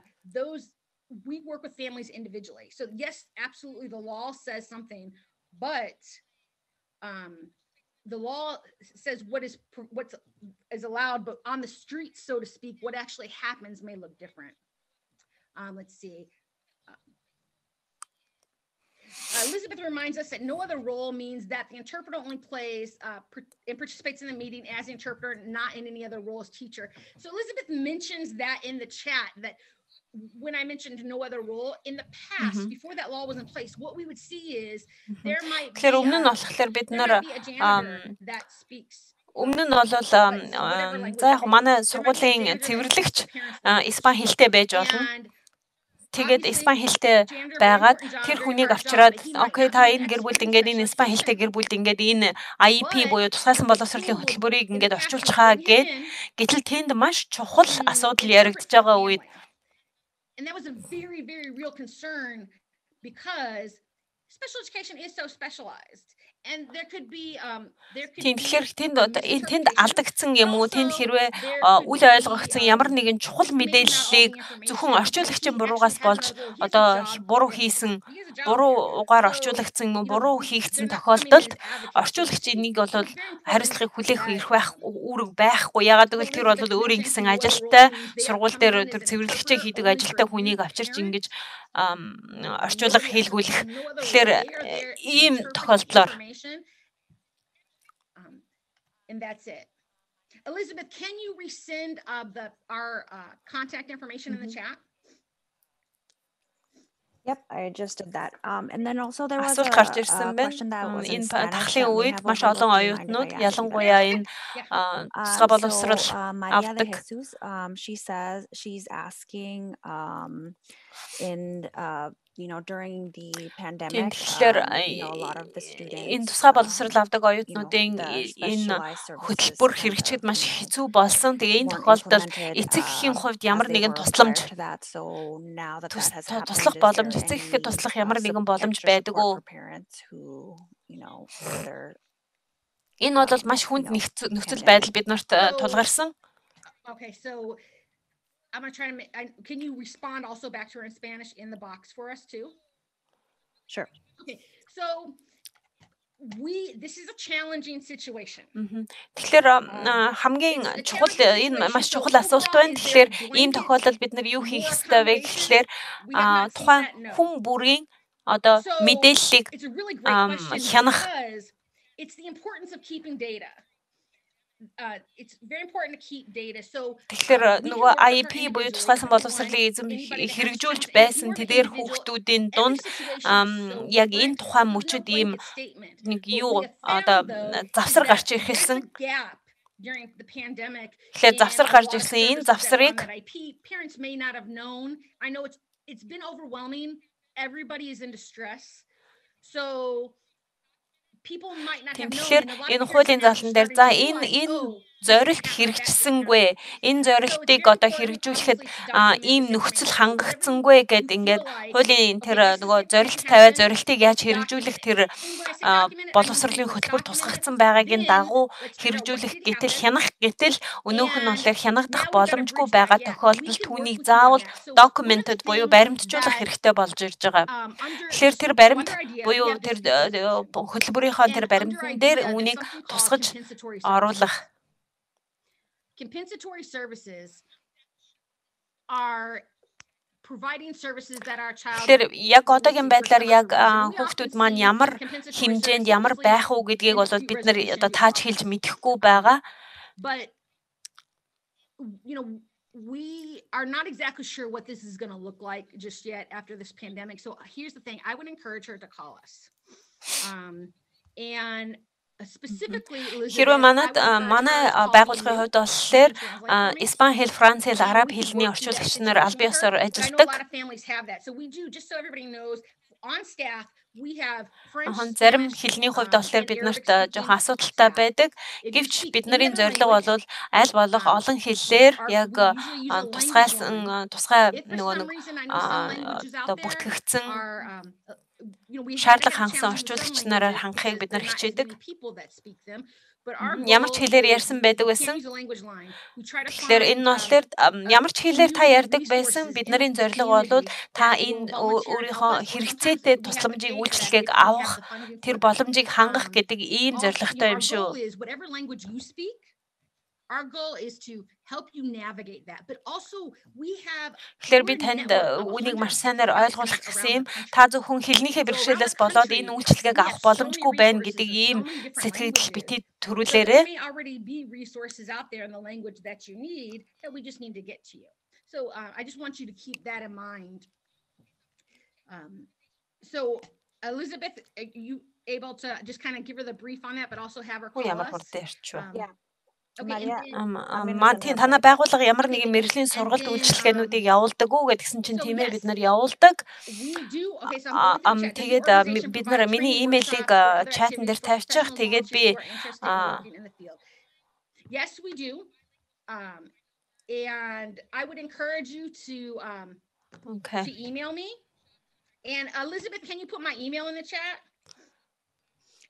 we work with families individually. So yes, absolutely the law says something, but the law says what is allowed, but on the street, so to speak, what actually happens may look different. Let's see. Elizabeth reminds us that no other role means that the interpreter only plays and participates in the meeting as the interpreter, not in any other role as teacher. So Elizabeth mentions that in the chat, that when I mentioned no other role in the past, before that law was in place, what we would see is there might be a janitor that speaks. Өмнө нь бол за яг манай сургуулийн цэвэрлэгч испани хэлтэй байж болно. Тэгээд испани хэлтэй байгаад тэр хүнийг авчираад окей та энэ гэр бүлд ингээд энэ испани хэлтэй гэр бүлд ингээд энэ IEP буюу тусгайлсан боловсролын хөтөлбөрийг ингээд орчуулчихаа гэтэл тэнд маш чухал асуудал яригдж байгаа үед and that was a very, very real concern because special education is so specialized. Тэгэхээр тэнд алдагдсан юм уу? Тэнд хэрвээ үл ойлгогдсон ямар нэгэн чухал мэдээллийг зөвхөн орчуулагчийн буруугаас болж одоо буруу хийсэн, буруу угаар орчуулагдсан юм уу? Буруу хийгдсэн тохиолдолд орчуулагч энийг бол хариуцлагыг хүлээх үүрэг байхгүй. Ягаад гэвэл тэр бол өөрийн гэсэн ажилтай сургууль дээр тэр цэвэрлэгчээ хийдэг ажилтай хүнийг авчирч ингэж орчуулга хийлгүүлэх. Тэгэхээр ийм тохиолдлоор and that's it. Elizabeth, can you resend our contact information in the chat? Yep, I just did that. And then also there was асуулт a гарч ирсэн байна. question that was in Энэ Spanish тахлын that may үед have маш overlooked олон and reminded оюутнууд I asked you ялангуяа guys. энэ тусгай боловсрол Maria de авдаг. Jesus, she says she's asking in during the pandemic, Тэгэхээр a lot of the энэ students тусгай боловсрол авдаг оюутнуудын the энэ specialized хөтөлбөр services хэрэгжихэд kind маш of, хэцүү болсон. Тэгээ энэ weren't тохиолдолд implemented эцэг эхийн хувьд as ямар they нэгэн were тусламж prior to that. So now that that has happened, туслах is боломж, there эцэг эхэд any туслах ямар нэгэн боломж extra байдаг уу? support for parents who, either Энэ бол маш хүнд нөхцөл байдал бид нарт тулгарсан. Okay, so I'm going to try to can you respond also back to her in Spanish in the box for us too? Sure. Okay, so this is a challenging situation. Тэгэхээр хамгийн чухал энэ маш чухал асуулт байна. Тэгэхээр ийм тохиолдолд бид нар юу хийх ёстой вэ гэхлээр тухайн хүн бүрийн одоо мэдээллийг хянах. It's the importance of keeping data. It's very important to keep data. So тэгэхээр нөгөө IEP буюу тусгайсан боловсролын эзэм хэрэгжүүлж байсан тэдгээр хүүхдүүдийн дунд яг энэ тухайн мөчөд ийм нэг юу одоо завсар гарч ирсэн. Тэгэхээр завсар гарч ирсэн энэ завсарыг parents may not have known. I know it's been overwhelming. Everybody is in distress. So тэгэхээр энэ хуулийн заалан дээр за энэ зорилт хэрэгжсэнгүй, энэ зорилтыг одоо хэрэгжүүлэхэд ийм нөхцөл хангагдсангүй гэд ингээд хуулийн тэр нөгөө зорилт тавиа зорилтыг яаж хэрэгжүүлэх тэр боловсролын хөтөлбөр тусгагдсан байгаагийн дагуу хэрэгжүүлэх гэтэл хянах гэтэл өнөөх нь болохоор хянагдах боломжгүй байгаа тохиолдолд түүнийг заавал documented буюу баримтжуулах хэрэгтэй болж ирж байгаа. Тэгэхээр тэр баримт буюу тэр хөтөлбөрийнхөө тэр баримтан дээр үүнийг тусгаж оруулах. Compensatory services are providing services that our child. Тэгэхээр яг одоогийн байдлаар яг хүүхдүүд маань ямар хэмжээнд ямар байх уу гэдгийг бол бид нар одоо тааж хэлж мэдэхгүй байгаа. But we are not exactly sure what this is going to look like just yet after this pandemic. So here's the thing, I would encourage her to call us. And хэрвээ манай байгууллагын хувьд болохоор Испани хэл, Франц хэл, Араб хэлний орчуулагч нар аль бие ёсоор ажилладаг. Зарим хэлний хувьд болохоор бид нарт жоохон асуудалтай байдаг. Гэвч бид нарын зорилго бол аль болох олон хэллэр яг тусгай нөгөө бүртгэгдсэн шаардлага хангасан орчуулагч нараар хангахыг бид нар хичээдэг. Ямар ч хэлээр ярьсан байдаг байсан. Тэгэхээр энэ нь болохоор ямар ч хэлээр та ярьдаг байсан бид нарын зорилго бол та энэ өөрийнхөө хэрэгцээтэй тусламжийг үйлчлэгийг авах тэр боломжийг хангах гэдэг ийм зорилготой юм шүү. Our goal is to help you navigate that, but also we have. Тэгэхээр би танд үнийг маш сайнаар ойлгуулах гэсэн юм. Та зөвхөн хэлнийхээ бэрхшээлээс болоод энэ үйлчлэгийг авах боломжгүй байна гэдэг ийм сэтгэл битий төрүүлээрэй. Already be resources out there in the language that you need that we just need to get to you. So I just want you to keep that in mind. So Elizabeth, are you able to just kind of give her the brief on that, but also have her call us? Yeah. Мантин танай байгууллага ямар нэгэн мэргэжлийн сургалт үйлчилгээнүүдийг явуулдаг уу гэдгсэн чинь тийм ээ бид нар явуулдаг. Тэгээд бид нар миний имэйлийг чатн дээр тавьчих. Тэгээд би Yes, we do. And I would encourage you to email me. And Elizabeth, can you put my email in the chat?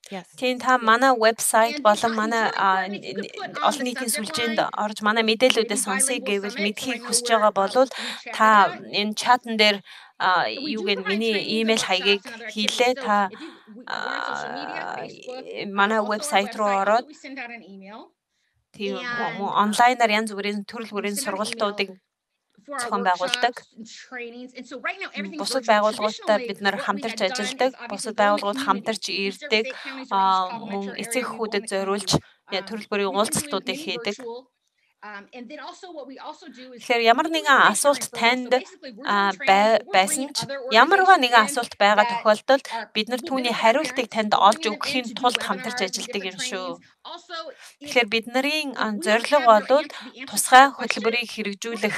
Yes. Тийм та манай вебсайт болон манай олон нийтийн сүлжээнд орж манай мэдээллүүдээ сонсъё гэвэл мэдхийг хүсэж байгаа бол та энэ чатн дээр юу гэнэ миний имэйл хаягийг хийлээ та манай вебсайт руу ороод тийм онлайнаар янз бүрийн төрөл бүрийн сургалтуудыг зохион байгуулдаг. Бусад байгууллагуудтай бид нар хамтарч ажилладаг. Бусад байгууллагууд хамтарч ирдэг. Мөн эцэг эхүүдэд зориулж төрөл бүрийн уулзалтуудыг хийдэг. Тэгэхээр ямар нэгэн асуулт танд байсан ч ямарваа нэгэн асуулт байгаа тохиолдолд бид нар түүний хариултыг танд олж өгөхийн тулд хамтарч ажилладаг юм шүү. Тэгэхээр бидний зорилго бол тусгай хөтөлбөрийг хэрэгжүүлэх,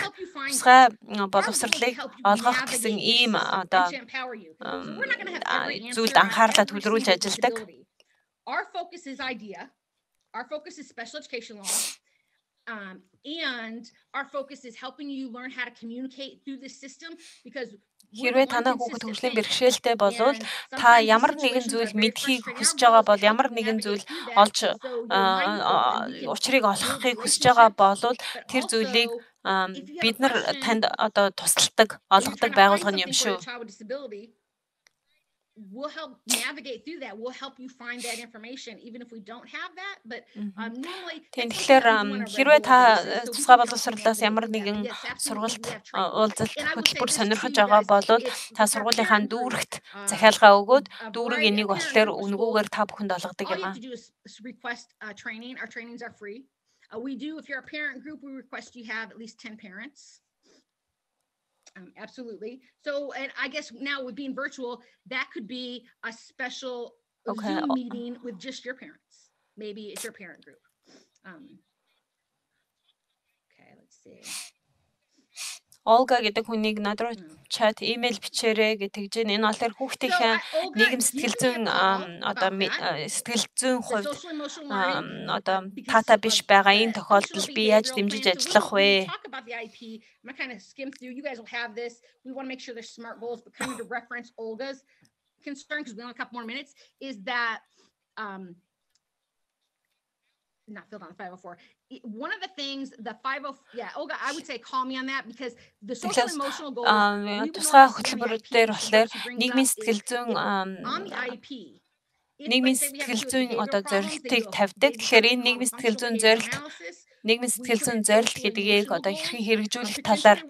тусгай боловсролыг олгох гэсэн ийм одоо зүйлд анхаарлаа төвлөрүүлж ажилладаг. Our focus is IDEA. Our focus is special education law. And our focus is helping you learn how to communicate through this system because хэрвээ танаа хүүхэд хөгжлийн бэрхшээлтэй болвол та ямар нэгэн зүйл мэдхийг хүсэж байгаа бол ямар нэгэн зүйл олж учрыг олохыг хүсэж байгаа бол тэр зүйлийг бид нар танд одоо тусалдаг, олгодог байгууллага юм шүү. We'll help navigate through that. We'll help you find that information even if we don't have that. But normally тэгэхээр хэрвээ та тусгай боловсролоос ямар нэгэн сургалт уулзалт хөтөлбөр сонирхож байгаа бол та сургуулийнхаа дүүрэгт захиалга өгөөд дүүрэг энийг болохоор үнгүүгээр та бүхэнд олгодог юм аа. Request training. Our trainings are free. We do, if you're a parent group, we request you have at least 10 parents. Absolutely. So, and I guess now with being virtual, that could be a special Zoom meeting with just your parents. Maybe it's your parent group. Okay, let's see. Olga гэдэг хүнийг надад чат имэйл бичээрэй гэж энэ болохоор хүүхдийнхээ нийгэм сэтгэл зүйн одоо сэтгэл зүйн хувьд одоо тата биш байгаа энэ тохиолдолд би яаж дэмжиж ажиллах вэ? I'm kind of skim through. You guys will have this. We want to make sure there's SMART goals, but kind of to reference Olga's concern because we only have a couple more minutes is that not filled on the 504. One of the things the 50 Olga, I would say call me on that because the social emotional goals тусгай хөтөлбөр дээр болохоор нийгмийн сэтгэл зүйн нийгмийн сэтгэл зүйн одоо зорилтыг тавьдаг. Тэгэхээр энэ нийгмийн сэтгэл зүйн зорилт гэдгийг одоо хэрхэн хэрэгжүүлэх талаар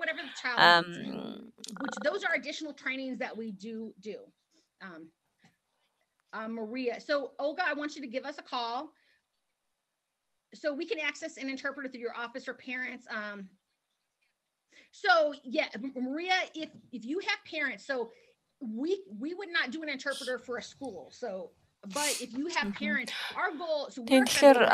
those are additional trainings that we do. Maria, so Olga, I want you to give us a call. So we can access an interpreter through your office for parents. So yeah, Maria, if you have parents, so we would not do an interpreter for a school. So but if you have parents, our goal so we're тэгэхээр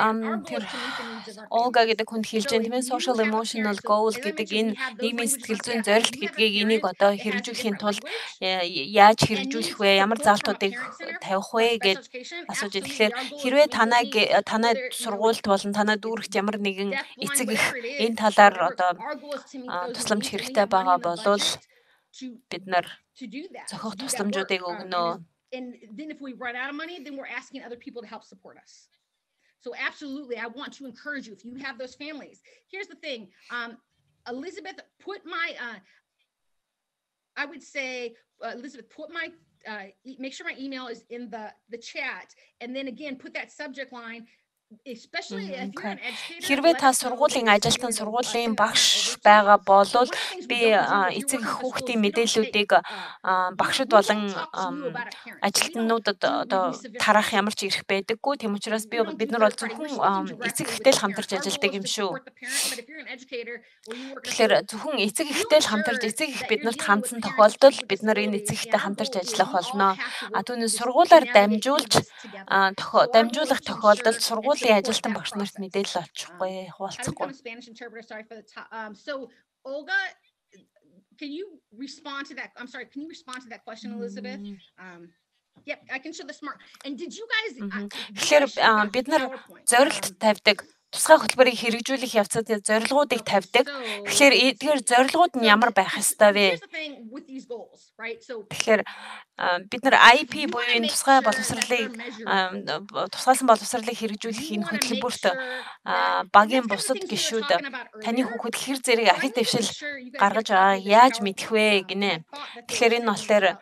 Olga гэдэг хүнд хэлж байгаа тийм ээ social emotional goal гэдэг энэ нийгмийн сэтгэл зүйн зорилт гэдгийг энийг одоо хэрэгжүүлэхийн тулд яаж хэрэгжүүлэх вэ? Ямар заалтуудыг тавих вэ гэж асууж байна. Тэгэхээр хэрвээ танай сургуульд болон танай дүүрэгт ямар нэгэн эцэг их энэ талаар одоо тусламж хэрэгтэй байгаа бол бид нар зохих тусламжуудыг өгнө. And then if we run out of money, then we're asking other people to help support us. So absolutely, I want to encourage you if you have those families. Here's the thing, Elizabeth, put my, I would say, Elizabeth, put my, make sure my email is in the chat, and then again, put that subject line. Хэрвээ та сургуулийн ажилтан сургуулийн багш байгаа бол би эцэг хүүхдийн мэдээллүүдийг багшд болон ажилтнуудад одоо тараах ямар ч эрх байдаггүй. Тийм учраас бид нар бол зөвхөн эцэг эхтэй л хамтарч ажилладаг юм шүү. Тэгэхээр зөвхөн эцэг эхтэй л хамтарч эцэг их биднэрт хандсан тохиолдолд бид нар энэ эцэг эхтэй хамтарч ажиллах болно. Түүнээс сургуулаар дамжуулах тохиолдолд сургуулийн ажилтан багш нарт мэдээлэл олчихгүй, хуваалцахгүй. So Olga, can you respond to that? I'm sorry, can you respond to that question, Elizabeth? Yep, I can show the SMART. And did you guys Тэгэхээр бид нар зорилт тавьдаг. Тусгай хөтөлбөрийг хэрэгжүүлэх явцад зорилгоодыг тавьдаг. Тэгэхээр эдгээр зорилгууд нь ямар байх ёстой вэ? goals, right? So Тэгэхээр бид нар IP буюу энэ тусгай боловсролыг тусгайлсан боловсролыг хэрэгжүүлэх энэ хөтөлбөрт багийн бусад гишүүд таны хүүхэд хэр зэрэг ахил дэвшил гаргаж байгаа яаж мэдэх вэ гинэ. Тэгэхээр энэ болохоор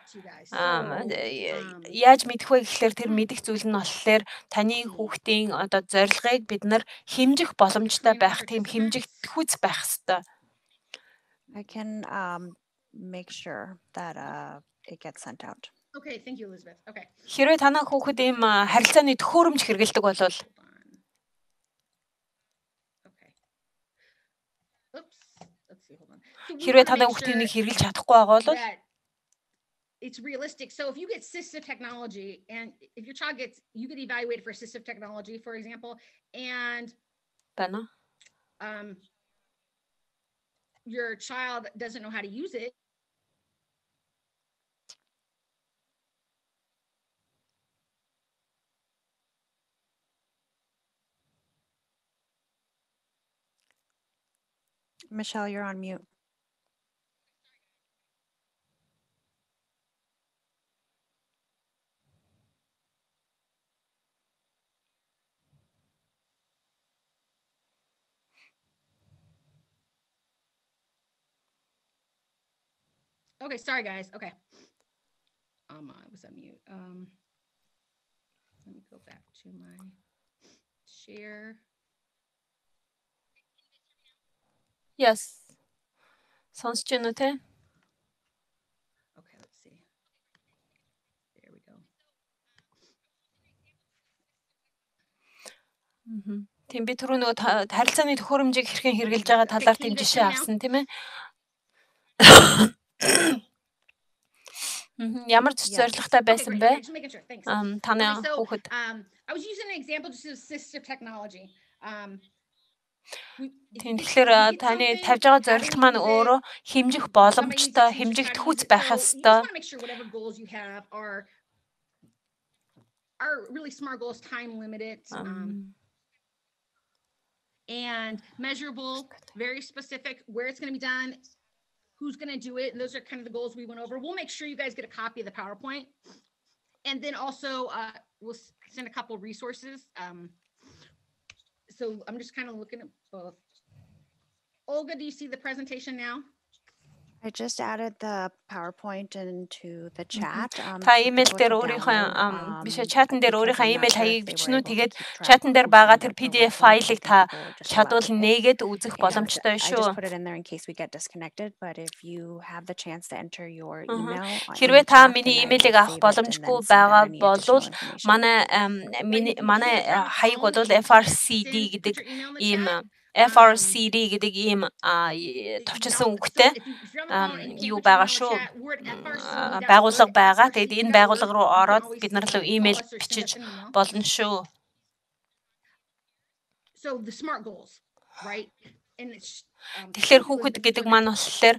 яаж мэдэх вэ гэхээр тэр мэдих зүйл нь болохоор таны хүүхдийн одоо зорилгыг бид нар хэмжих боломжтой байх тийм хэмжигдэхүйц байх ёстой. I can make sure that it gets sent out. Okay, thank you, Elizabeth. Okay. Хэрвээ танаа хүүхэд ийм харилцааны төхөөрөмж хэрэглэдэг бол Okay. Oops. Let's see. Hold on. So we хэрвээ wanna танаа make хүүхдийн sure нэг хэрэглэж чадахгүй байгаа бол that it's realistic. So if you get assistive technology, and if your child you get evaluated for assistive technology, for example, and байна. Your child doesn't know how to use it. Michelle, you're on mute. Okay, sorry guys. Okay. I was on mute. Let me go back to my share. Yes. Сонсож байна уу те? Okay, let's see. There we go. Тийм би түрүү нөгөө харилцааны төхөөрөмжийг хэрхэн хэрэгжилж байгаа талаар тийм жишээ авсан тийм ээ. Ямар зорилготой байсан бэ? Таны хүүхэд. I was using an example just of assistive technology. Тэгэхээр таны тавьж байгаа зорилт маань өөрөө хэмжих боломжтой, хэмжигдэхүйц байх ёстой. Whatever goals you have are really smart goals, time limited, and measurable, very specific, where it's going to be done, who's going to do it, and those are kind of the goals we went over. We'll make sure you guys get a copy of the PowerPoint, and then also we'll send a couple resources. So I'm just kind of looking at both. Olga, do you see the presentation now? I just added the PowerPoint into the chat. Та имэйл дээр өөрийнхөө биш чатан дээр өөрийнхөө имэйл хаягийг бичнэ үү. Тэгээд чатан дээр байгаа тэр PDF файлыг та чадвал нээгээд үзэх боломжтой шүү. Хэрвээ та миний имэйлийг авах боломжгүй байгаа бол манай хаяг бол FRCD гэдэг ийм FRCD гэдэг ийм товчсон үгтэй юу байгаа шүү. Байгууллага байгаа. Тэгээд энэ байгууллага руу ороод бид нар руу имэйл бичиж болно шүү. So the smart goals, right? And it's Тэгэхээр хүүхэд гэдэг маань болохоор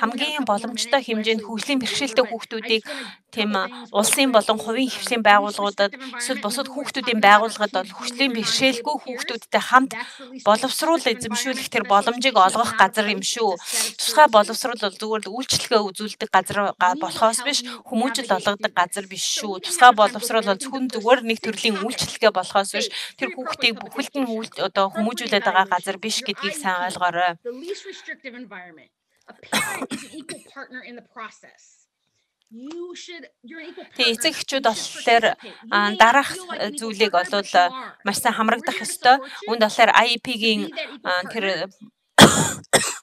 хамгийн боломжтой хэмжээнд хөгжлийн бэрхшээлтэй хүүхдүүдийг тийм улсын болон хувийн хвшлийн байгууллагуудад эсвэл бусад хүүхдүүдийн байгууллагад бол хөгжлийн бэрхшээлгүй хүүхдүүдтэй хамт боловсруул эзэмшүүлэх тэр боломжийг олгох газар юм шүү. Тусгай боловсруул бол зүгээр л үйлчлэгээ үзүүлдэг газар болохоос биш, хүмүүжил олгодог газар биш шүү. Тусгай боловсруул бол зөвхөн зүгээр нэг төрлийн үйлчлэгээ болохоос биш, тэр хүүхдийг бүхэлд нь одоо хүмүүжүүлээд байгаа газар биш гэдгийг сайн ойлгоорой. The least restrictive environment. A parent is an equal partner in the process. You're an equal partner. Эцэг эхчүүд болохоор дараах зүйлийг болвол маш сайн хамрагдах ёстой. Үүнд болохоор IEP-гийн тэр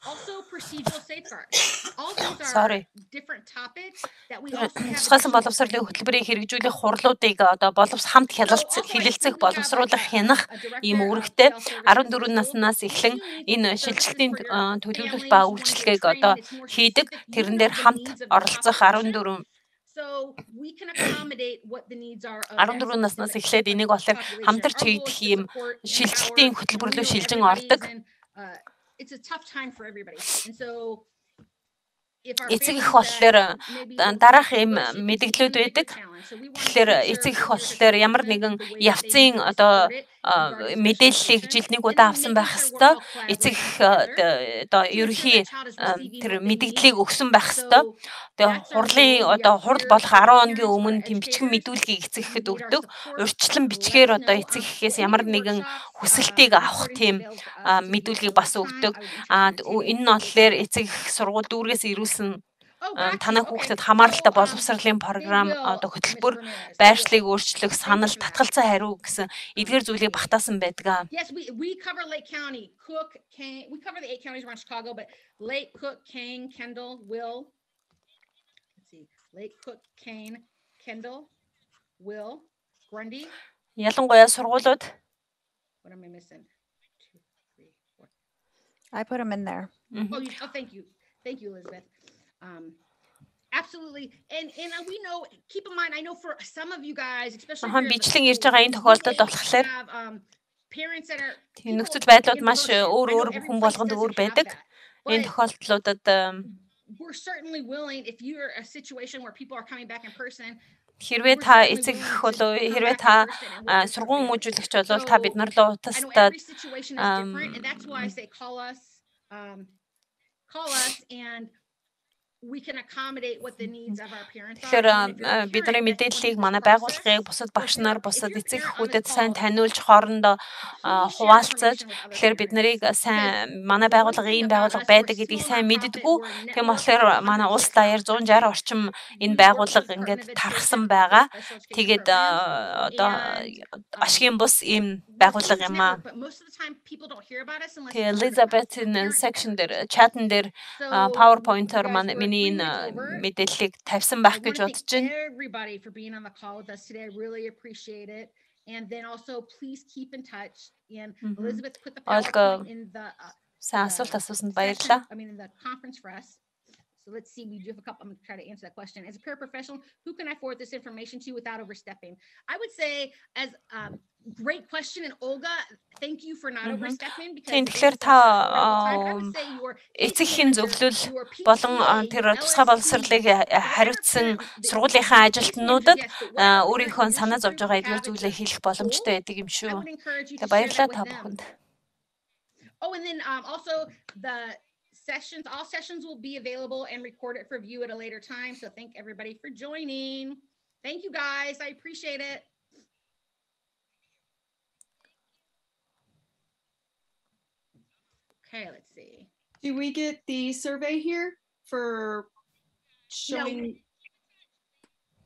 Also procedural safeguards. All these are different topics that we also have. Тусгайлсан боловсролын хөтөлбөрийг хэрэгжүүлэх хурлуудыг одоо хамт хилэлцэх боловсруулах хянах ийм үүрэгтэй 14 наснаас эхлэн энэ шилжилтийн төлөвлөлт ба үйлчлэгийг одоо хийдэг. Тэрэн дээр хамт оролцох 14 So we can accommodate what the needs are. 14 наснаас эхлээд энийг болохоор хамтарч хийгдэх ийм шилжилтийн хөтөлбөрлөө шилжин ордог. It's a tough time for everybody. And so эцэг их болохоор дараах юм мэдээлэлүүд байдаг. Тэгэхээр эцэг их болохоор ямар нэгэн явцын одоо мэдээллийг жилд нэг удаа авсан байх ёстой. Эцэг одоо ерөнхий тэр мэдээллийг өгсөн байх ёстой. Тэгээ хурлын одоо хурал болох 10 хоногийн өмнө тийм бичгэн мэдүүлгийг эцэг эхэд өгдөг. Урьдчилан бичгээр одоо эцэг эхээс ямар нэгэн хүсэлтийг авах тийм мэдүүлгийг бас өгдөг. Энэ нь болохоор эцэг эх сургууль дүүргээс ирүүлсэн танай хүүхдэд хамааралтай боловсролын програм одоо хөтөлбөр байршлыг өөрчлөх санал татгалзан хариу гэсэн эдгээр зүйлийг багтаасан байдаг. Yes, we cover Lake County, Cook, Kane. We cover the 8 counties around Chicago, but Lake, Cook, Kane, Kendall, Will. Let's see. Lake, Cook, Kane, Kendall, Will, Grundy. Ялангуяа сургуулиуд. What am I missing? 2, 3, 4. I put them in there. Oh, thank you. Thank you, Elizabeth. Absolutely. And we know, keep in mind, I know for some of you guys, especially бичлэн ирж байгаа энэ тохиолдолд болохоор parents that are нөхцөл байдлууд маш өөр хүн болгонд өөр байдаг. Энэ тохиолдлуудад we're certainly willing if you're a situation where people are coming back in person. Хэрвээ та эцэг эх болов хэрвээ та сургууль хүмүүжүүлэгч болвол та бид нар руу утастад and that's why I say call us and we can accommodate what the needs of our parents are. Тэгэхээр бидний мэдээллийг манай байгууллагыг бусад багш нар, бусад эцэг эхүүдэд сайн таниулж хоорондоо хуваалцаж тэгэхээр бид нарыг сайн манай байгууллага ийм байгууллага байдаг гэдгийг сайн мэддэггүй. Тийм болохоор манай улс даяар 160 орчим энэ байгууллага ингээд тархсан байгаа. Тэгээд одоо ашигын бус ийм байгууллага юм аа. Тэгээд Elizabeth-ийн section дээр чатн дээр PowerPoint-оор миний мэдээллийг тавьсан байх гэж бодож байна. Everybody for being on the call with us today. I really appreciate it. And then also please keep in touch. And Elizabeth put the PowerPoint in the in the conference for us. So let's see, we do have a couple. I'm going to try to answer that question. As a paraprofessional, who can I forward this information to without overstepping? I would say, as great question, and Olga, thank you for not overstepping. Тэгэхээр та эцэгхийн зөвлөл болон тэр тусгай боловсролыг хариуцсан сургуулийнхаа ажилтнуудад өөрийнхөө санаа зовж байгаа эдгээр зүйлээ хэлэх боломжтой байдаг юм шүү. Тэгээ баярлалаа та бүхэнд. Oh, and then also all sessions will be available and recorded for view at a later time. So thank everybody for joining. Thank you guys. I appreciate it. Okay, let's see. Do we get the survey here for showing?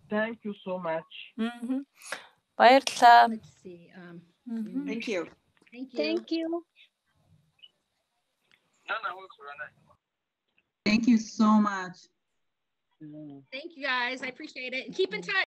No. Thank you so much. Баярлалаа. Let's see. Thank you. Thank you. Thank you. Thank you so much. Thank you guys. I appreciate it. Keep in touch.